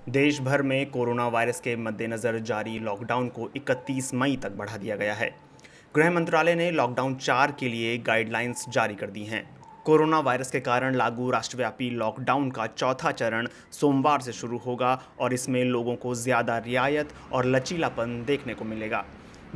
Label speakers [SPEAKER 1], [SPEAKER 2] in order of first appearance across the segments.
[SPEAKER 1] देश भर में कोरोना वायरस के मद्देनज़र जारी लॉकडाउन को 31 मई तक बढ़ा दिया गया है। गृह मंत्रालय ने लॉकडाउन 4 के लिए गाइडलाइंस जारी कर दी हैं। कोरोना वायरस के कारण लागू राष्ट्रव्यापी लॉकडाउन का चौथा चरण सोमवार से शुरू होगा और इसमें लोगों को ज़्यादा रियायत और लचीलापन देखने को मिलेगा।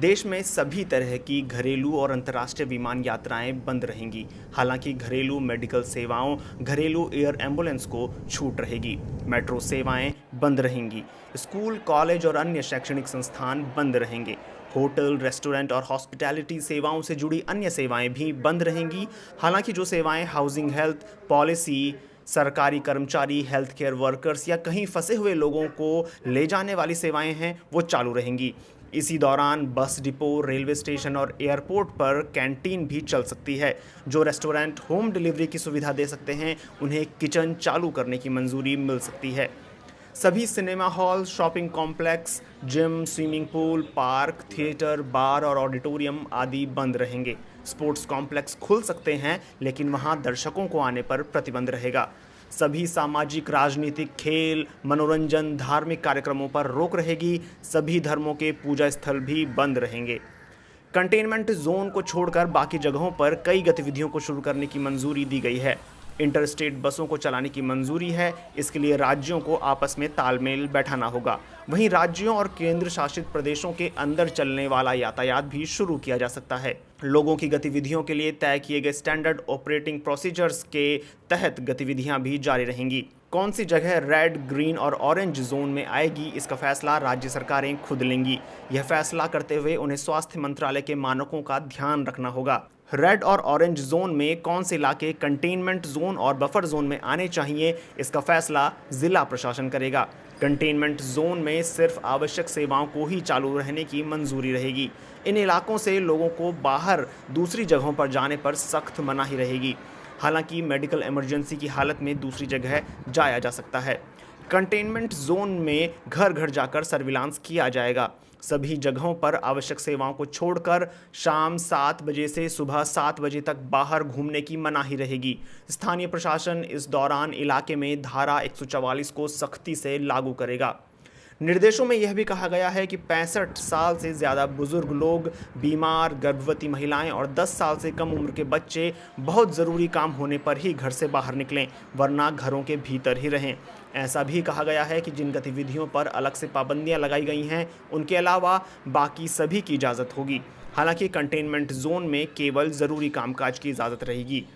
[SPEAKER 1] देश में सभी तरह की घरेलू और अंतर्राष्ट्रीय विमान यात्राएं बंद रहेंगी। हालांकि घरेलू मेडिकल सेवाओं, घरेलू एयर एम्बुलेंस को छूट रहेगी। मेट्रो सेवाएं बंद रहेंगी। स्कूल, कॉलेज और अन्य शैक्षणिक संस्थान बंद रहेंगे। होटल, रेस्टोरेंट और हॉस्पिटैलिटी सेवाओं से जुड़ी अन्य सेवाएं भी बंद रहेंगी। हालांकि जो सेवाएं हाउसिंग हेल्थ पॉलिसी, सरकारी कर्मचारी, हेल्थ केयर वर्कर्स या कहीं फंसे हुए लोगों को ले जाने वाली सेवाएं हैं, वो चालू रहेंगी। इसी दौरान बस डिपो, रेलवे स्टेशन और एयरपोर्ट पर कैंटीन भी चल सकती है। जो रेस्टोरेंट होम डिलीवरी की सुविधा दे सकते हैं, उन्हें किचन चालू करने की मंजूरी मिल सकती है। सभी cinema hall, shopping complex, gym, swimming pool, park, theatre, bar और ऑडिटोरियम आदि बंद रहेंगे। स्पोर्ट्स कॉम्प्लेक्स खुल सकते हैं, लेकिन वहां दर्शकों को आने पर प्रतिबंध रहेगा। सभी सामाजिक, राजनीतिक, खेल, मनोरंजन, धार्मिक कार्यक्रमों पर रोक रहेगी। सभी धर्मों के पूजा स्थल भी बंद रहेंगे। कंटेनमेंट जोन को छोड़कर बाकी जगहों पर कई गतिविधियों को शुरू करने की मंजूरी दी गई है। इंटरस्टेट बसों को चलाने की मंजूरी है। इसके लिए राज्यों को आपस में तालमेल बैठाना होगा। वहीं राज्यों और केंद्र शासित प्रदेशों के अंदर चलने वाला यातायात भी शुरू किया जा सकता है। लोगों की गतिविधियों के लिए तय किए गए स्टैंडर्ड ऑपरेटिंग प्रोसीजर्स के तहत गतिविधियां भी जारी रहेंगी। कौन सी जगह रेड, ग्रीन और ऑरेंज जोन में आएगी, इसका फैसला राज्य सरकारें खुद लेंगी। यह फैसला करते हुए उन्हें स्वास्थ्य मंत्रालय के मानकों का ध्यान रखना होगा। रेड और ऑरेंज जोन में कौन से इलाके कंटेनमेंट जोन और बफर जोन में आने चाहिए, इसका फैसला जिला प्रशासन करेगा। कंटेनमेंट जोन में सिर्फ आवश्यक सेवाओं को ही चालू रहने की मंजूरी रहेगी। इन इलाकों से लोगों को बाहर दूसरी जगहों पर जाने पर सख्त मनाही रहेगी। हालांकि मेडिकल इमरजेंसी की हालत में दूसरी जगह जाया जा सकता है। कंटेनमेंट जोन में घर घर जाकर सर्विलांस किया जाएगा। सभी जगहों पर आवश्यक सेवाओं को छोड़कर शाम 7 बजे से सुबह 7 बजे तक बाहर घूमने की मनाही रहेगी। स्थानीय प्रशासन इस दौरान इलाके में धारा 144 को सख्ती से लागू करेगा। निर्देशों में यह भी कहा गया है कि 65 साल से ज़्यादा बुजुर्ग लोग, बीमार, गर्भवती महिलाएं और 10 साल से कम उम्र के बच्चे बहुत ज़रूरी काम होने पर ही घर से बाहर निकलें, वरना घरों के भीतर ही रहें। ऐसा भी कहा गया है कि जिन गतिविधियों पर अलग से पाबंदियां लगाई गई हैं, उनके अलावा बाकी सभी की इजाज़त होगी। हालांकि कंटेनमेंट जोन में केवल ज़रूरी कामकाज की इजाज़त रहेगी।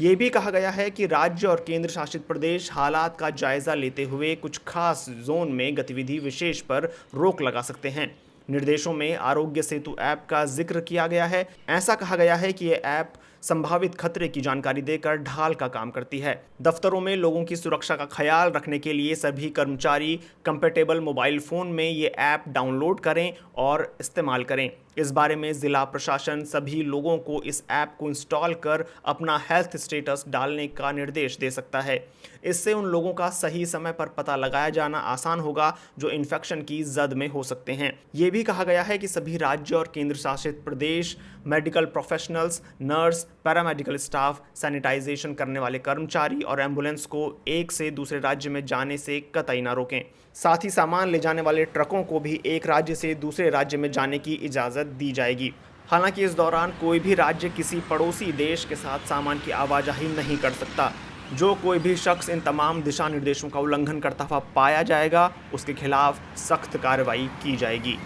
[SPEAKER 1] ये भी कहा गया है कि राज्य और केंद्र शासित प्रदेश हालात का जायजा लेते हुए कुछ खास जोन में गतिविधि विशेष पर रोक लगा सकते हैं। निर्देशों में आरोग्य सेतु ऐप का जिक्र किया गया है। ऐसा कहा गया है कि ये ऐप संभावित खतरे की जानकारी देकर ढाल का काम करती है। दफ्तरों में लोगों की सुरक्षा का ख्याल रखने के लिए सभी कर्मचारी कंपैटिबल मोबाइल फ़ोन में ये ऐप डाउनलोड करें और इस्तेमाल करें। इस बारे में ज़िला प्रशासन सभी लोगों को इस ऐप को इंस्टॉल कर अपना हेल्थ स्टेटस डालने का निर्देश दे सकता है। इससे उन लोगों का सही समय पर पता लगाया जाना आसान होगा जो इन्फेक्शन की जद में हो सकते हैं। ये भी कहा गया है कि सभी राज्य और केंद्र शासित प्रदेश medical professionals, nurse, paramedical staff, sanitization करने वाले कर्मचारी और एम्बुलेंस को एक से दूसरे राज्य में जाने से कतई ना रोकें। साथ ही सामान ले जाने वाले ट्रकों को भी एक राज्य से दूसरे राज्य में जाने की इजाज़त दी जाएगी। हालांकि इस दौरान कोई भी राज्य किसी पड़ोसी देश के साथ सामान की आवाजाही नहीं कर सकता। जो कोई भी शख्स इन तमाम दिशा निर्देशों का उल्लंघन करता हुआ पाया जाएगा, उसके खिलाफ सख्त कार्रवाई की जाएगी।